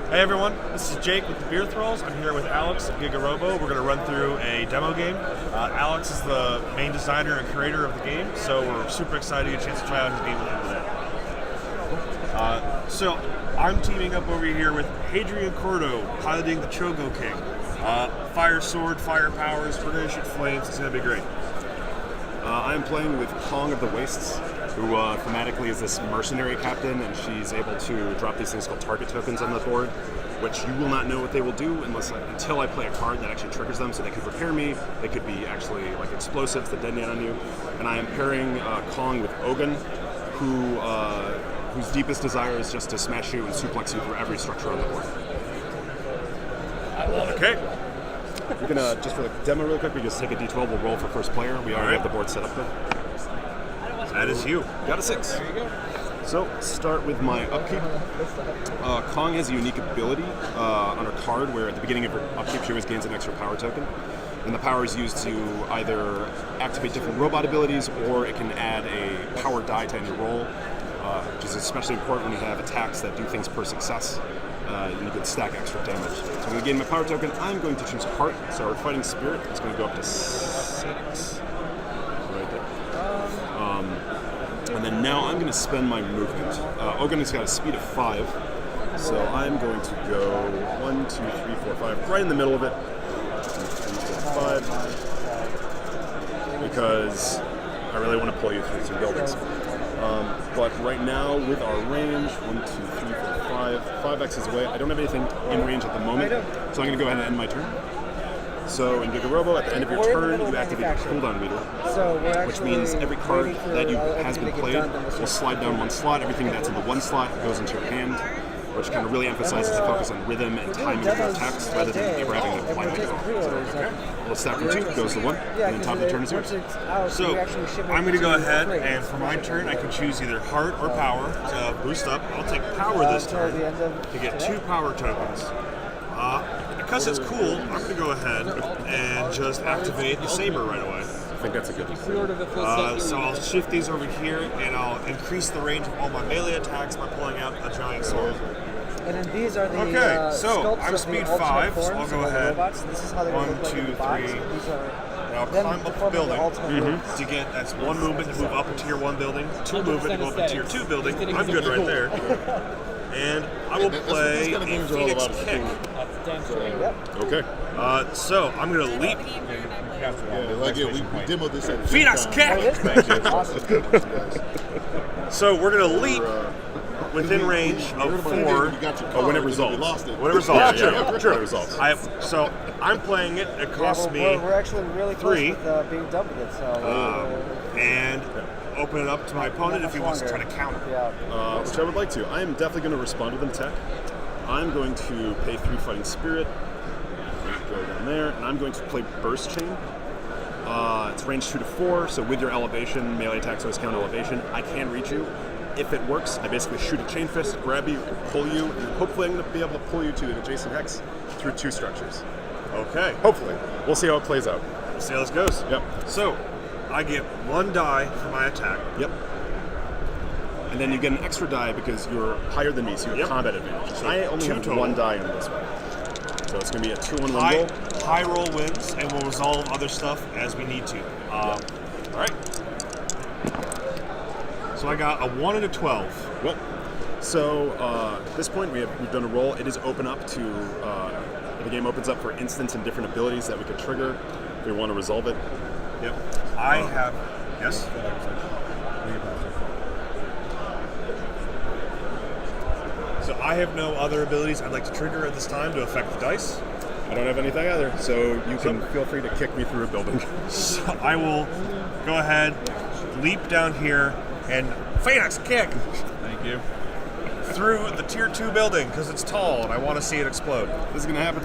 Hey everyone, this is Jake with the BeerThralls. I'm here with Alex at Giga-Robo. We're going to run through a demo game. Alex is the main designer and creator of the game, so we're super excited to get a chance to try out his game today. So I'm teaming up over here with Hadrian Cordo, piloting the Chogo King. Fire sword, fire powers, we're going to shoot flames, it's going to be great. I'm playing with Kong of the Wastes, who thematically is this mercenary captain, and she's able to drop these things called target tokens on the board, which you will not know what they will do until I play a card that actually triggers them. So they could repair me, they could be actually like explosives that detonate on you. And I am pairing Kong with Ogun, whose deepest desire is just to smash you and suplex you through every structure on the board. Okay. We're gonna, just for the demo really quick, we just take a D12, we'll roll for first player. We already have the board set up there. That is you. Got a 6. There you go. So, start with my upkeep. Kong has a unique ability on her card where at the beginning of her upkeep she always gains an extra power token. And the power is used to either activate different robot abilities, or it can add a power die to any roll, which is especially important when you have attacks that do things per success. You can stack extra damage. So I'm going to gain my power token. I'm going to choose Heart. So our Fighting Spirit is going to go up to 6. Right there. And then now I'm going to spend my movement. Ogun has got a speed of 5. So I'm going to go 1, 2, 3, 4, 5, right in the middle of it. 1, 2, 3, 4, 5. Because I really want to pull you through some buildings. But right now, with our range, 1, 2, 3, 4, 5, 5x is away. I don't have anything in range at the moment, so I'm going to go ahead and end my turn. So in Giga-Robo, at the end of your turn, you activate the cooldown meter, which means every card that has been played will slide down one slot. Everything that's in the one slot goes into your hand, which kind of really emphasizes the focus on rhythm and timing of your attacks rather than ever having to blindly go. Well, the stack from 2 goes to 1, and then top of the turn is yours. So I'm going to go ahead, and for my turn, I can choose either Heart or Power to boost up. I'll take Power this turn to get 2 power tokens. Because it's cool, I'm going to go ahead and just activate the Saber right away. I think that's a good one. So I'll shift these over here, and I'll increase the range of all my melee attacks by pulling out a giant sword. And then these are the so I'm speed 5, so I'll go ahead. 1, 2, 3. And I'll climb up the building to get, that's 1 movement to move up a tier 1 building, 2 movement to go up a tier 2 building. I'm good right there. And I will play a Phoenix Kick. Okay. So I'm going to leap. We demoed this at Phoenix Kick! So we're going to leap within range of 4. When it resolves. When it resolves, yeah, true. It resolves. So I'm playing it. It costs me we're actually really 3. Close with, being done with it. So and open it up to my opponent if he wants to try to counter. Which I would like to. I am definitely going to respond with Tech. I'm going to pay 3 Fighting Spirit. Go down there, and I'm going to play Burst Chain. It's range 2 to 4, so with your elevation, melee attacks always count elevation. I can reach you. If it works, I basically shoot a Chain Fist, grab you, and pull you, and hopefully I'm going to be able to pull you to an adjacent hex through 2 structures. Okay. Hopefully. We'll see how it plays out. We'll see how this goes. Yep. So, I get 1 die for my attack. Yep. And then you get an extra die because you're higher than me, so you have combat advantage. So I only have 1 die in this one. So it's going to be a 2-1-1 roll. High roll wins, and we'll resolve other stuff as we need to. All right. So I got a 1 and a 12. Well, so at this point we've done a roll. It is open up to the game opens up for instants and different abilities that we could trigger if we want to resolve it. Yep. I have. Yes. So I have no other abilities I'd like to trigger at this time to affect the dice. I don't have anything either, so you can feel free to kick me through a building. So I will go ahead, leap down here, and Phoenix Kick. Thank you. Through the tier 2 building because it's tall and I want to see it explode. This is going to happen.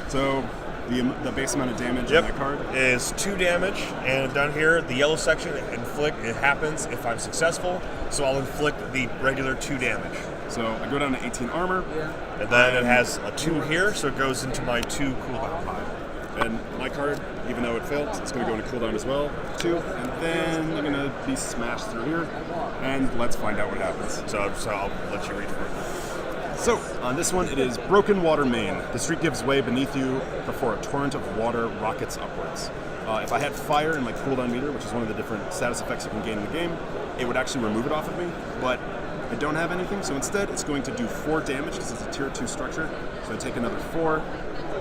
So the base amount of damage on that card is 2 damage, and down here the yellow section it happens if I'm successful, so I'll inflict the regular 2 damage. So I go down to 18 armor, and then it has a 2 here, so it goes into my 2 cooldown pile. And my card, even though it failed, it's going to go into cooldown as well, 2, and then I'm going to be smashed through here, and let's find out what happens. So I'll let you read for it. So, on this one, it is Broken Water Main. The street gives way beneath you before a torrent of water rockets upwards. If I had fire in my cooldown meter, which is one of the different status effects you can gain in the game, it would actually remove it off of me, but I don't have anything, so instead it's going to do 4 damage because it's a tier 2 structure. So I take another 4,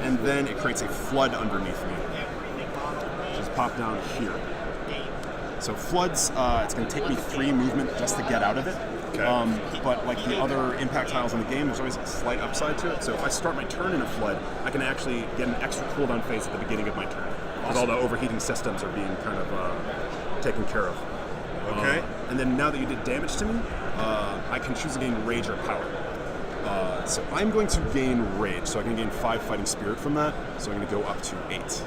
and then it creates a flood underneath me, which is popped down here. So floods, it's going to take me 3 movement just to get out of it. Okay. But like the other impact tiles in the game, there's always a slight upside to it. So if I start my turn in a flood, I can actually get an extra cooldown phase at the beginning of my turn. Because all the overheating systems are being kind of taken care of. Okay. And then now that you did damage to me, I can choose to gain Rage or Power. So I'm going to gain Rage, so I can gain 5 Fighting Spirit from that. So I'm going to go up to 8.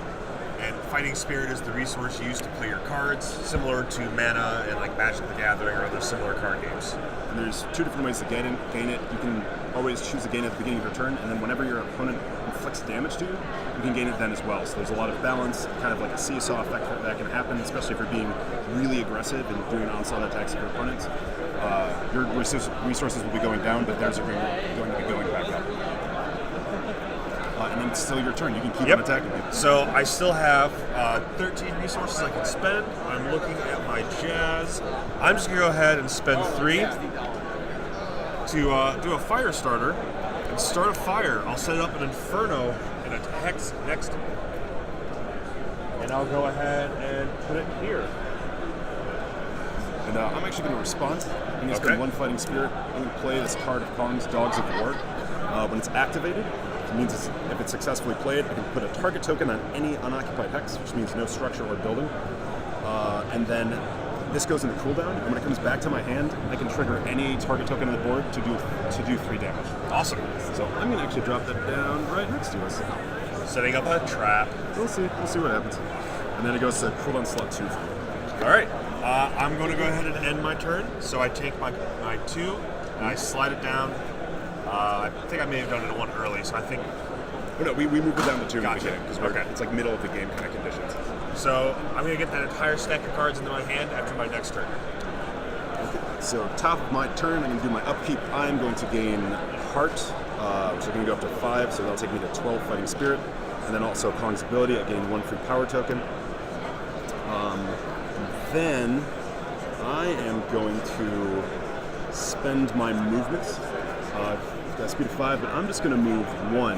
And Fighting Spirit is the resource you use to play your cards, similar to mana and like Magic the Gathering or other similar card games. And there's 2 different ways to gain it. You can always choose to gain it at the beginning of your turn, and then whenever your opponent inflicts damage to you, you can gain it then as well. So there's a lot of balance, kind of like a seesaw effect that can happen, especially if you're being really aggressive and doing onslaught attacks at your opponents. Your resources will be going down, but theirs are going to be going back up. And then it's still your turn. You can keep on attacking me. So I still have 13 resources I can spend. I'm looking at my jazz. I'm just going to go ahead and spend 3 to do a fire starter and start a fire. I'll set up an Inferno and a Hex next to it. And I'll go ahead and put it here. And I'm actually going to respond. I'm going to spend 1 Fighting Spirit. I'm going to play this card of Kong's Dogs of War. When it's activated, it means if it's successfully played, I can put a target token on any unoccupied hex, which means no structure or building. And then this goes into cooldown, and when it comes back to my hand, I can trigger any target token on the board to do 3 damage. Awesome. So I'm going to actually drop that down right next to us. Setting up a trap. We'll see what happens. And then it goes to cooldown slot 2 for me. All right. I'm going to go ahead and end my turn. So I take my 2, and I slide it down. I think I may have done it 1 early, so I think... Oh, no, we moved it down to 2 Gotcha. because it's like middle of the game kind of conditions. So I'm going to get that entire stack of cards into my hand after my next turn. Okay. So top of my turn, I'm going to do my upkeep. I'm going to gain Heart, which is going to go up to 5, so that'll take me to 12 Fighting Spirit. And then also Kong's ability, I gain 1 free power token. Then I am going to spend my movements. Got a speed of 5, but I'm just going to move 1,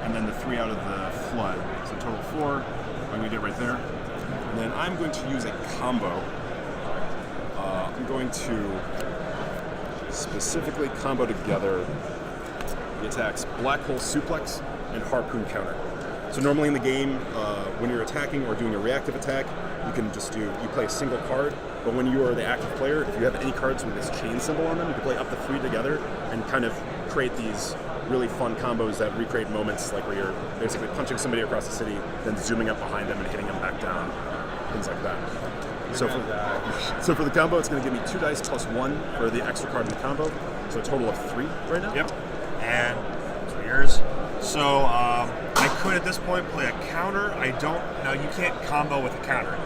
and then the 3 out of the flood. So total 4. I'm going to get right there. And then I'm going to use a combo. I'm going to specifically combo together the attacks Black Hole Suplex and Harpoon Counter. So normally in the game, when you're attacking or doing a reactive attack, you play a single card, but when you are the active player, if you have any cards with this chain symbol on them, you can play up to 3 together and kind of create these really fun combos that recreate moments like where you're basically punching somebody across the city, then zooming up behind them and hitting them back down, things like that. So for the combo, it's going to give me 2 dice plus 1 for the extra card in the combo, so a total of 3 right now. Yep. And so yours. So I could at this point play a counter. I don't. No, you can't combo with a counter.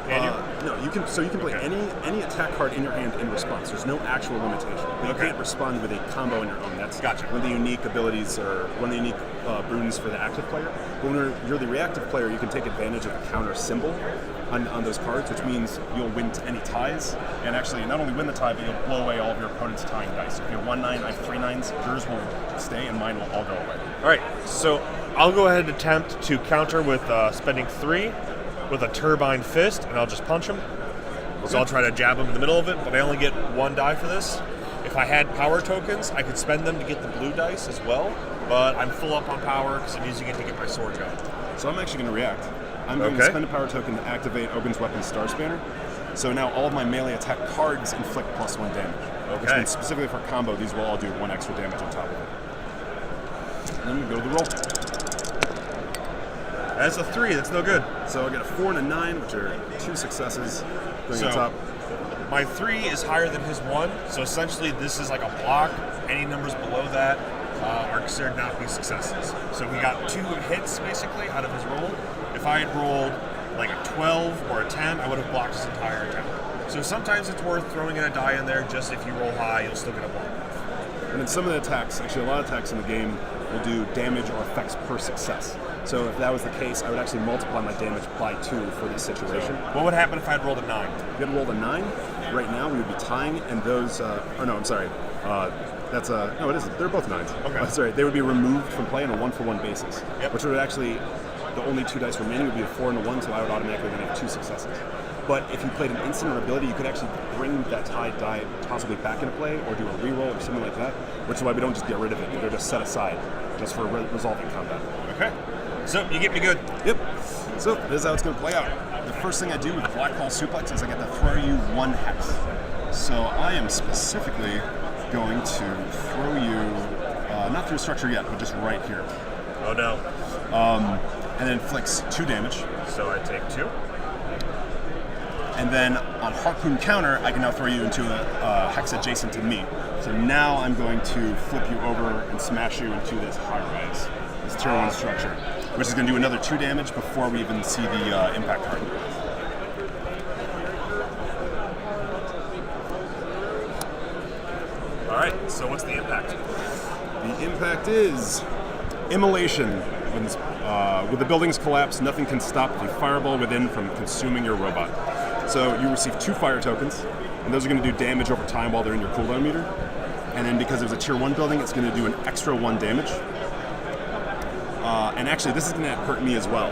Can you? No, you can. So you can play any attack card in your hand in response. There's no actual limitation. But you can't respond with a combo on your own. That's one of the unique abilities or one of the unique boons for the active player. But when you're the reactive player, you can take advantage of the counter symbol on those cards, which means you'll win any ties, and actually not only win the tie, but you'll blow away all of your opponent's tying dice. If you have 1 9, I have 3 9s, yours will stay, and mine will all go away. All right, so I'll go ahead and attempt to counter with spending 3 with a Turbine Fist, and I'll just punch him. Okay. So I'll try to jab him in the middle of it, but I only get 1 die for this. If I had power tokens, I could spend them to get the blue dice as well, but I'm full up on power because I'm using it to get my sword going. So I'm actually going to react. I'm going to spend a power token to activate Ogun's Weapon Star Spanner. So now all of my melee attack cards inflict +1 damage. Okay. Which means specifically for combo, these will all do 1 extra damage on top of it. And then we go to the roll. That's a 3, that's no good. So I get a 4 and a 9, which are 2 successes going on top. My 3 is higher than his 1, so essentially this is like a block. Any numbers below that are considered not to be successes. So we got 2 hits basically out of his roll. If I had rolled like a 12 or a 10, I would have blocked his entire attack. So sometimes it's worth throwing in a die in there, just if you roll high, you'll still get a block. And then some of the attacks, actually a lot of attacks in the game, will do damage or effects per success. So if that was the case, I would actually multiply my damage by 2 for this situation. What would happen if I had rolled a 9? If you had rolled a 9, right now we would be tying, and those, no, I'm sorry. That's a, no, it isn't. They're both 9s. Okay. Sorry, they would be removed from play on a 1-for-1 basis, which would actually, the only 2 dice remaining would be a 4 and a 1, so I would automatically then have 2 successes. But if you played an instant or ability, you could actually bring that tied die possibly back into play, or do a reroll or something like that, which is why we don't just get rid of it. They're just set aside, just for resolving combat. Okay. So, you get me good. Yep. So, this is how it's going to play out. The first thing I do with Black Hole Suplex is I get to throw you 1 hex. So, I am specifically going to throw you, not through structure yet, but just right here. Oh no. And then inflicts 2 damage. So, I take 2. And then on Harpoon counter, I can now throw you into a hex adjacent to me. So now I'm going to flip you over and smash you into this high-rise, this tier 1 structure, which is going to do another 2 damage before we even see the impact card. All right, so what's the impact? The impact is Immolation. With the building's collapse, nothing can stop the fireball within from consuming your robot. So you receive 2 fire tokens, and those are going to do damage over time while they're in your cooldown meter. And then because it was a tier 1 building, it's going to do an extra 1 damage. And actually, this is going to hurt me as well.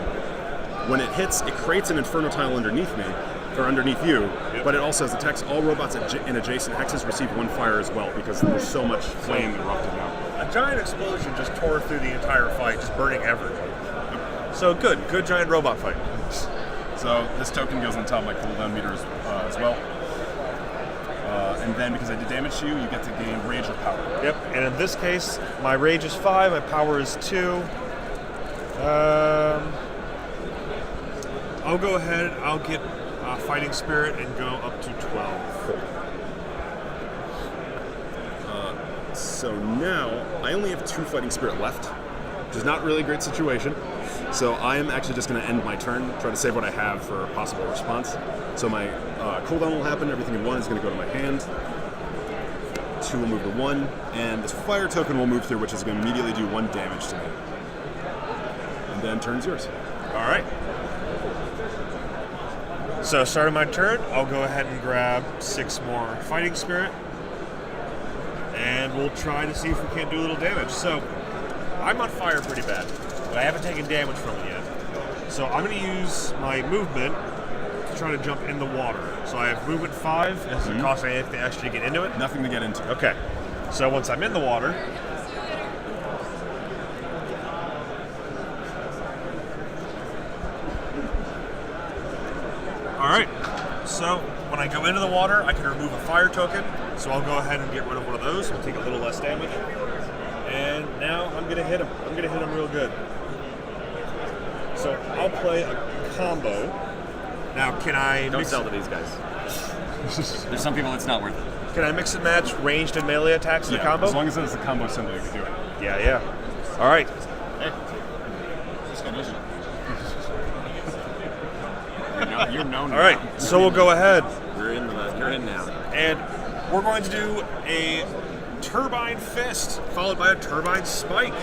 When it hits, it creates an inferno tile underneath me, or underneath you, but it also has attacks all robots in adjacent hexes receive 1 fire as well, because there's so much flame erupted now. A giant explosion just tore through the entire fight, just burning everything. So good giant robot fight. So this token goes on top of my cooldown meter as well. And then because I did damage to you, you get to gain rage or power. Yep, and in this case, my rage is 5, my power is 2. I'll go ahead, I'll get Fighting Spirit and go up to 12. So now, I only have 2 Fighting Spirit left, which is not really a great situation. So I am actually just going to end my turn, try to save what I have for a possible response. So my cooldown will happen, everything in 1 is going to go to my hand. 2 will move to 1, and this fire token will move through, which is going to immediately do 1 damage to me. And then turn's yours. All right. So starting my turn, I'll go ahead and grab 6 more Fighting Spirit. And we'll try to see if we can't do a little damage. So, I'm on fire pretty bad, but I haven't taken damage from it yet. So I'm going to use my movement to try to jump in the water. So I have movement 5. Does it cost anything extra to get into it? Nothing to get into. Okay. So once I'm in the water, all right. So when I go into the water, I can remove a fire token. So I'll go ahead and get rid of one of those. We'll take a little less damage. And now I'm going to hit him. I'm going to hit him real good. So I'll play a combo. Now, can I... Don't sell to these guys. There's some people it's not worth it. Can I mix and match ranged and melee attacks in the combo? As long as it's a combo symbol, you can do it. Yeah. All right. Hey. This guy knows you. You're known. All right. So we'll go ahead. You're in now. And we're going to do a Turbine Fist, followed by a Turbine Spike.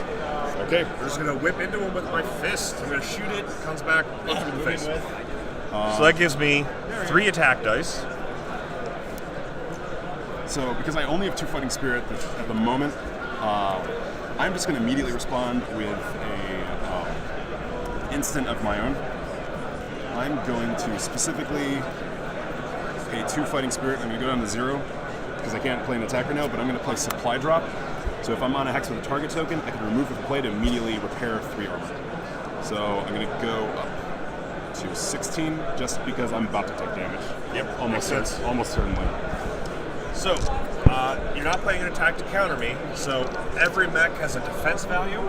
Okay. We're just going to whip into him with my fist. I'm going to shoot it. It comes back, punch him in the face. So that gives me 3 attack dice. So because I only have 2 Fighting Spirit at the moment, I'm just going to immediately respond with a instant of my own. I'm going to specifically pay 2 Fighting Spirit. I'm going to go down to 0 because I can't play an attacker now, but I'm going to play Supply Drop. So if I'm on a hex with a target token, I can remove it from play to immediately repair 3 armor. So I'm going to go up to 16 just because I'm about to take damage. Yep, almost certainly. So, you're not playing an attack to counter me, so every mech has a defense value,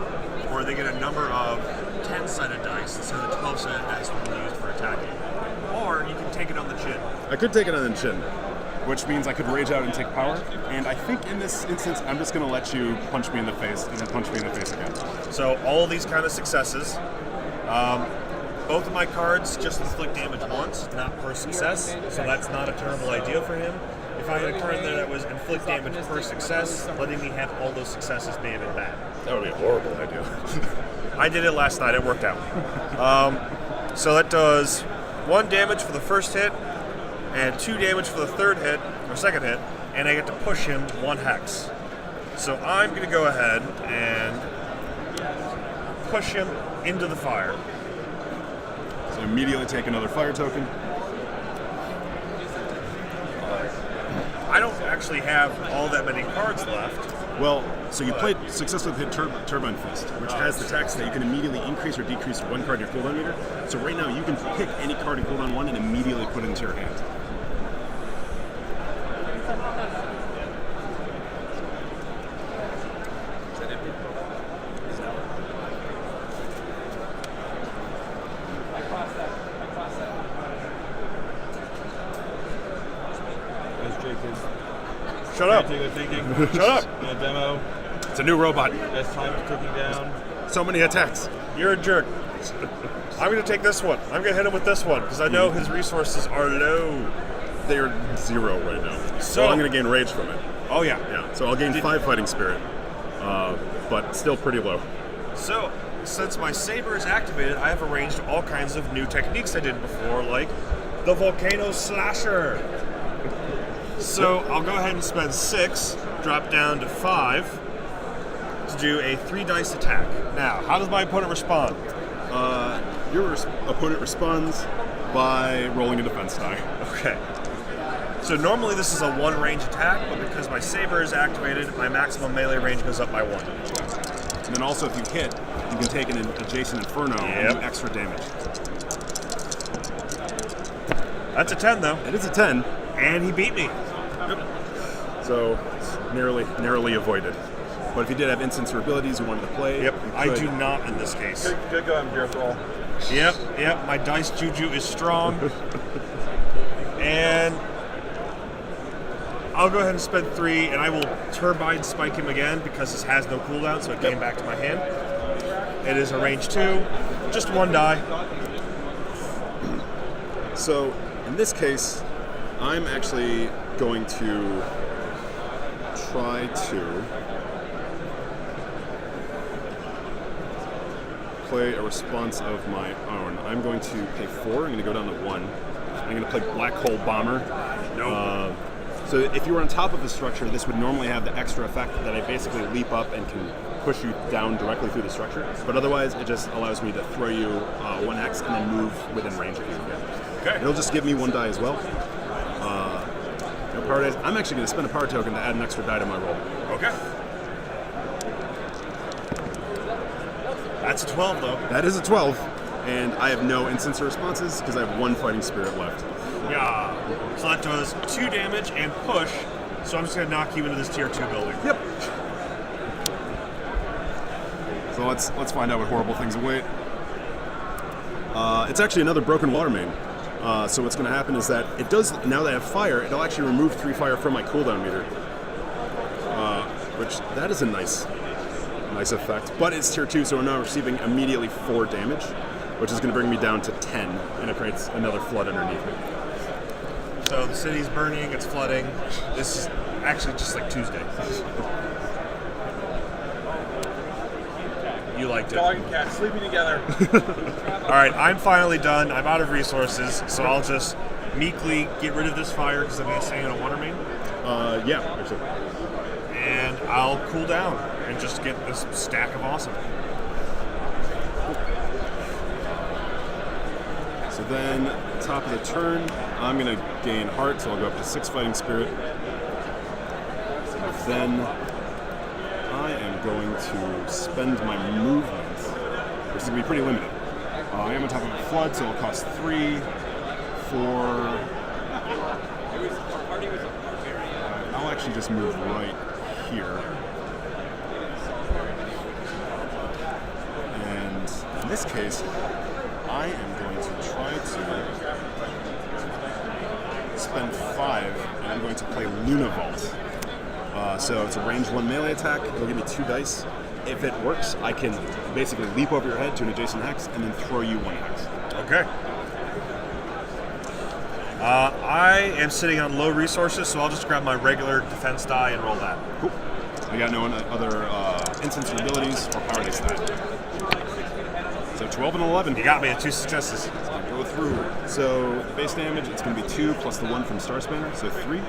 or they get a number of 10-sided dice instead of the 12-sided dice we can use for attacking. Or you can take it on the chin. I could take it on the chin, which means I could rage out and take power. And I think in this instance, I'm just going to let you punch me in the face and then punch me in the face again. So all of these kind of successes. Both of my cards just inflict damage once, not per success, so that's not a terrible idea for him. If I had a card there that was inflict damage per success, letting me have all those successes may have been bad. That would be a horrible idea. I did it last night. It worked out. So that does 1 damage for the first hit, and 2 damage for the third hit, or second hit, and I get to push him 1 hex. So I'm going to go ahead and push him into the fire. So immediately take another fire token. I don't actually have all that many cards left. Well, so you played successfully hit Turbine Fist, which has the text that you can immediately increase or decrease 1 card in your cooldown meter. So right now you can pick any card in cooldown 1 and immediately put it into your hand. Shut up. Shut up. Demo. It's a new robot. As time is ticking down. So many attacks. You're a jerk. I'm going to take this one. I'm going to hit him with this one because I know his resources are low. They're 0 right now. So So- I'm going to gain rage from it. Oh, yeah. Yeah. So I'll gain 5 fighting spirit, but still pretty low. So, since my saber is activated, I have arranged all kinds of new techniques I did before, like the Volcano Slasher. So, I'll go ahead and spend 6, drop down to 5 to do a 3 dice attack. Now, how does my opponent respond? Your opponent responds by rolling a defense die. Okay. So, normally this is a 1 range attack, but because my saber is activated, my maximum melee range goes up by 1. And then also, if you hit, you can take an adjacent Inferno and do extra damage. That's a 10, though. It is a 10, And he beat me. so it's narrowly avoided. But if you did have instants or abilities you wanted to play, Yep, you I could. do not in this case. Good going, BeerThrall. Yep, my dice juju is strong. And I'll go ahead and spend 3, and I will Turbine Spike him again because this has no cooldown, so it came back to my hand. It is a range 2, just 1 die. So in this case, I'm actually going to try to play a response of my own. I'm going to pay 4. I'm going to go down to 1. I'm going to play Black Hole Bomber. So if you were on top of the structure, this would normally have the extra effect that I basically leap up and can push you down directly through the structure. But otherwise, it just allows me to throw you 1 hex and then move within range of you again. Okay. It'll just give me 1 die as well. Power dice. I'm actually going to spend a power token to add an extra die to my roll. Okay. That's a 12, though. That is a 12, and I have no instants or responses because I have 1 fighting spirit left. Yeah. So that does 2 damage and push, so I'm just going to knock you into this tier 2 building. Yep. So let's find out what horrible things await. It's actually another broken water main. So what's going to happen is that it does, now that I have fire, it'll actually remove 3 fire from my cooldown meter. Which, that is a nice effect. But it's tier 2, so we're now receiving immediately 4 damage, which is going to bring me down to 10, and it creates another flood underneath me. So the city's burning, it's flooding. This is actually just like Tuesday. You liked it. Dog and cat sleeping together. All right, I'm finally done. I'm out of resources, so I'll just meekly get rid of this fire because I'm going to stay in a water main, Yeah, actually. and I'll cool down and just get this stack of awesome. So then, top of the turn, I'm going to gain heart, so I'll go up to 6 fighting spirit. So then, I am going to spend my movement, which is going to be pretty limited. I am on top of a flood, so it'll cost 3, 4. I'll actually just move right here. And in this case, I am going to try to spend 5, and I'm going to play Luna Vault. So it's a range 1 melee attack. It'll give me 2 dice. If it works, I can basically leap over your head to an adjacent hex and then throw you 1 hex. Okay. I am sitting on low resources, so I'll just grab my regular defense die and roll that. Cool. I got no other instants or abilities or power dice die. So 12 and 11. You got me at 2 successes. Go through. So the base damage, it's going to be 2 plus the 1 from Star Spanner, so 3.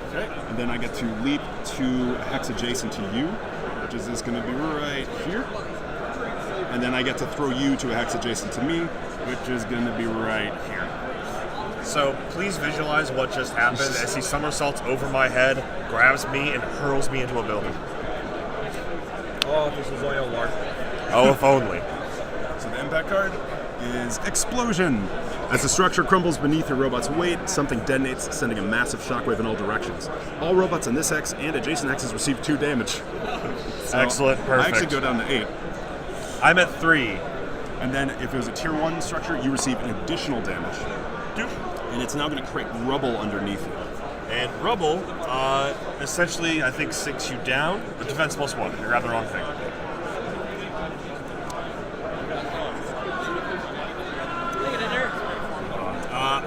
Okay. And then I get to leap to a hex adjacent to you, which is going to be right here. And then I get to throw you to a hex adjacent to me, which is going to be right here. So please visualize what just happened as he somersaults over my head, grabs me, and hurls me into a building. Oh, if this was only a lark. Oh, if only. So the impact card is Explosion. As the structure crumbles beneath your robot's weight, something detonates, sending a massive shockwave in all directions. All robots on this hex and adjacent hexes receive 2 damage. So Excellent, perfect. I actually go down to 8. I'm at 3. And then if it was a tier 1 structure, you receive an additional damage. Doop. And it's now going to create rubble underneath you. And rubble, essentially, I think, sinks you down. But defense +1. You grab the wrong thing.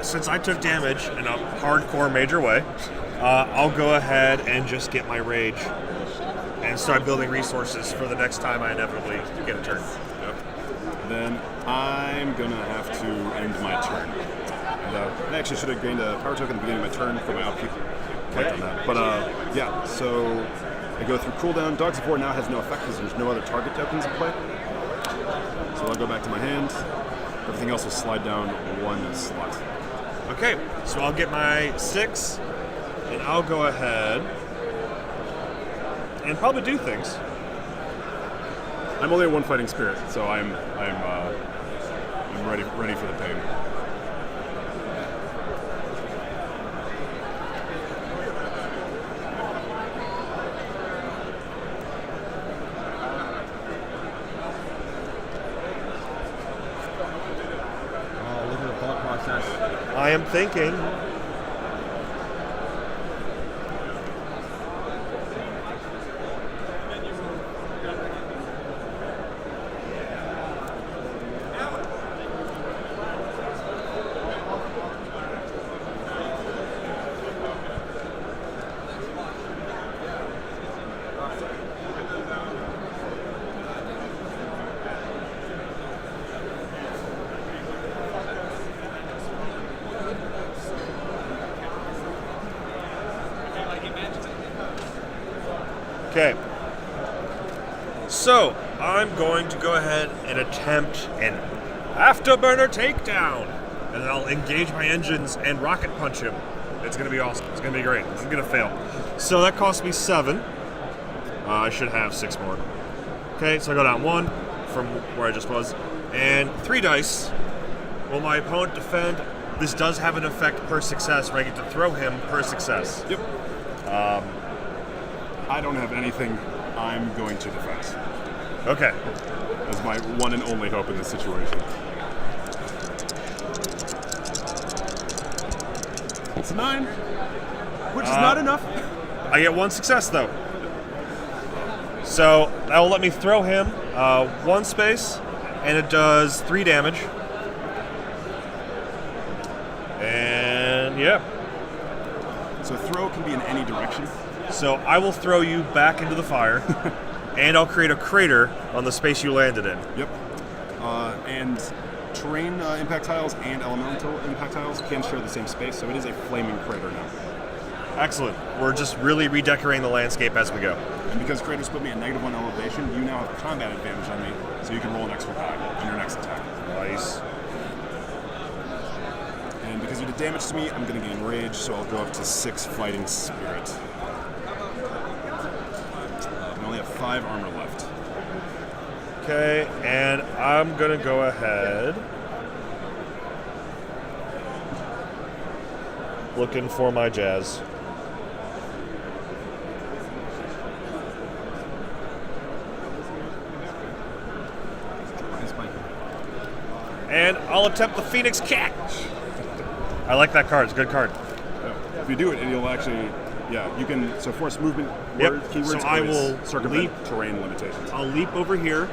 Since I took damage in a hardcore major way, I'll go ahead and just get my rage and start building resources for the next time I inevitably get a turn. Yep. Then I'm going to have to end my turn. And, I actually should have gained a power token at the beginning of my turn for my upkeep. On that. But yeah, so I go through cooldown. Dogs of War now has no effect because there's no other target tokens in play. So I'll go back to my hand. Everything else will slide down 1 slot. Okay, so I'll get my 6, and I'll go ahead and probably do things. I'm only a 1 fighting spirit, so I'm ready for the pain. Oh, look at the thought process. I am thinking. Okay. So, I'm going to go ahead and attempt an afterburner takedown. And then I'll engage my engines and rocket punch him. It's going to be awesome. It's going to be great. I'm going to fail. So that cost me 7. I should have 6 more. Okay, so I go down 1 from where I just was. And 3 dice. Will my opponent defend? This does have an effect per success where I get to throw him per success. Yep. I don't have anything. I'm going to defend. Okay. That's my one and only hope in this situation. It's a 9, which is not enough. I get 1 success, though. So that will let me throw him 1 space, and it does 3 damage. And yeah. So throw can be in any direction. So I will throw you back into the fire, and I'll create a crater on the space you landed in. Yep. And terrain impact tiles and elemental impact tiles can share the same space, so it is a flaming crater now. Excellent. We're just really redecorating the landscape as we go. And because craters put me at -1 elevation, you now have combat advantage on me, so you can roll an extra die on your next attack. Nice. And because you did damage to me, I'm going to gain rage, so I'll go up to 6 fighting spirit. I only have 5 armor left. Okay, and I'm gonna go ahead. Looking for my jazz. And I'll attempt the Phoenix Cat. I like that card. It's a good card. If you do it, it'll actually, yeah, you can, so force movement Yep. word, keywords, So I will circumvent leap. terrain limitations. I'll leap over here,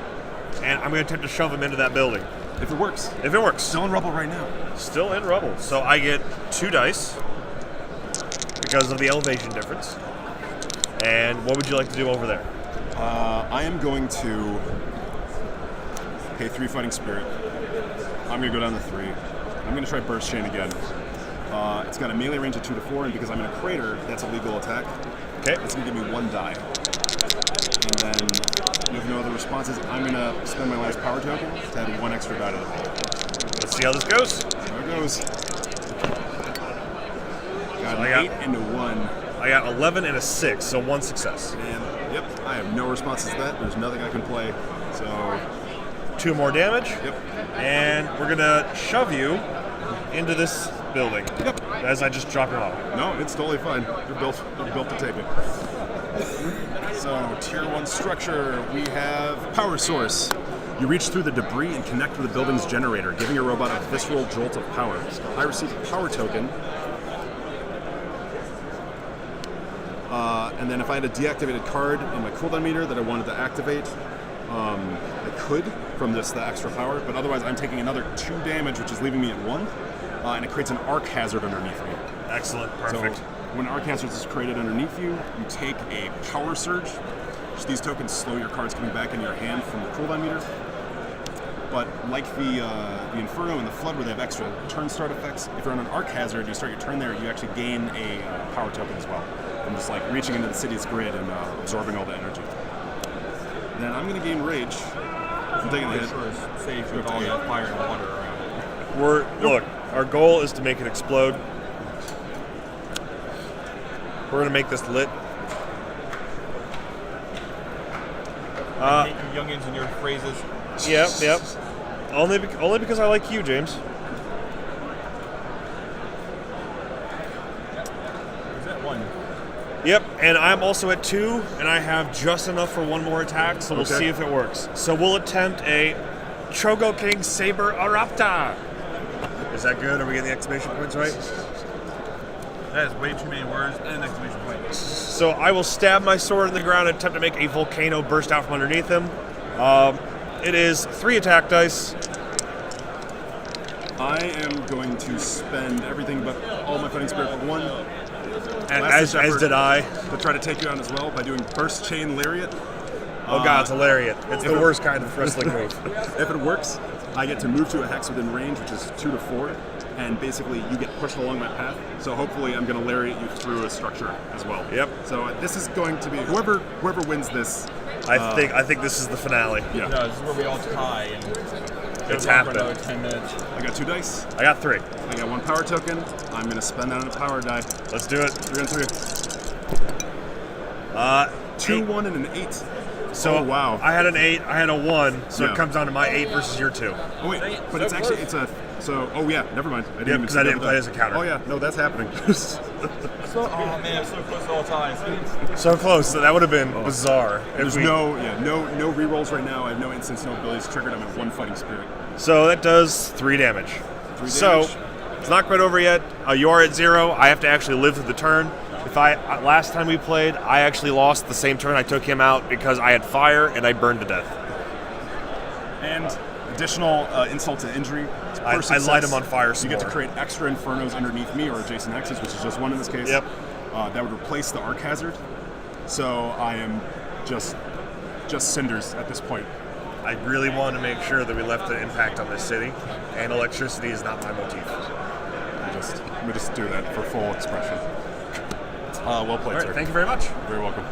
and I'm going to attempt to shove him into that building. If it works. If it works. Still in rubble right now. Still in rubble. So I get 2 dice because of the elevation difference. And what would you like to do over there? I am going to pay 3 fighting spirit. I'm going to go down to 3. I'm going to try burst chain again. It's got a melee range of 2 to 4, and because I'm in a crater, that's a legal attack. Okay. It's going to give me 1 die. And then, with no other responses, I'm going to spend my last power token to add 1 extra die to the roll. Let's see how this goes. There it goes. Got So an I got- 8 and a 1. I got 11 and a 6, so 1 success. And, yep, I have no responses to that. There's nothing I can play. So, 2 more damage. yep. And we're going to shove you into this building. Yep. As I just drop you off. No, it's totally fine. They're built to take it. So, tier 1 structure, we have power source. You reach through the debris and connect with the building's generator, giving your robot a visceral jolt of power. I receive a power token. And then if I had a deactivated card in my cooldown meter that I wanted to activate, I could from the extra power, but otherwise I'm taking another 2 damage, which is leaving me at 1, and it creates an arc hazard underneath me. Excellent. Perfect. So when arc hazard is created underneath you, you take a power surge. These tokens slow your cards coming back into your hand from the cooldown meter. But like the Inferno and the Flood, where they have extra turn start effects, if you're on an arc hazard, you start your turn there, you actually gain a power token as well. From just like reaching into the city's grid and absorbing all the energy. Then I'm going to gain rage. I'm taking the hit. Sure it's safe with all that fire and water around. Look, our goal is to make it explode. We're going to make this lit. I hate you youngins and your phrases. Yep. Only because I like you, James. Is that 1? Yep, and I'm also at 2, and I have just enough for 1 more attack, so we'll Okay. see if it works. So we'll attempt a Chogo King Saber Arapta. Is that good? Are we getting the exclamation points right? That is way too many words and an exclamation point. So I will stab my sword in the ground and attempt to make a volcano burst out from underneath him. It is 3 attack dice. I am going to spend everything but all my fighting spirit for 1. And Last as did I. To try to take you out as well by doing burst chain lariat. Oh god, it's a lariat. It's the if it- worst kind of wrestling move. If it works, I get to move to a hex within range, which is 2 to 4, and basically you get pushed along my path. So hopefully I'm going to lariat you through a structure as well. Yep. So this is going to be whoever wins this. I think this is the finale. Yeah. No, this is where we all tie and It's go on for happened. another 10 minutes. I got 2 dice. I got 3. I got 1 power token. I'm going to spend that on a power die. Let's do it. 3 on 3. 2, 1, and an 8. So Oh, wow. I had an 8, I had a 1, so Yeah. it comes down to my 8 versus your 2. Oh wait, but So it's actually close. it's a so. Oh yeah, never mind. I didn't Yep, even 'cause see I the didn't other play die. as a counter. Oh yeah, no, that's happening. Oh man, so close to all ties. So close. So that would have been bizarre. if There's we- no rerolls right now. I have no instants, no abilities triggered. I'm at 1 fighting spirit. So that does 3 damage. 3 So damage. it's not quite over yet. You are at 0. I have to actually live through the turn. If last time we played, I actually lost the same turn. I took him out because I had fire and I burned to death. And additional insult to injury. I First light success, him on fire You some get to more. create extra infernos underneath me or adjacent hexes, which is just 1 in this case. Yep. That would replace the arc hazard. So I am just cinders at this point. I really wanted to make sure that we left an impact on this city, and electricity is not my motif. Let me just do that for full expression. Well played, All sir. right, thank you very much. Very welcome.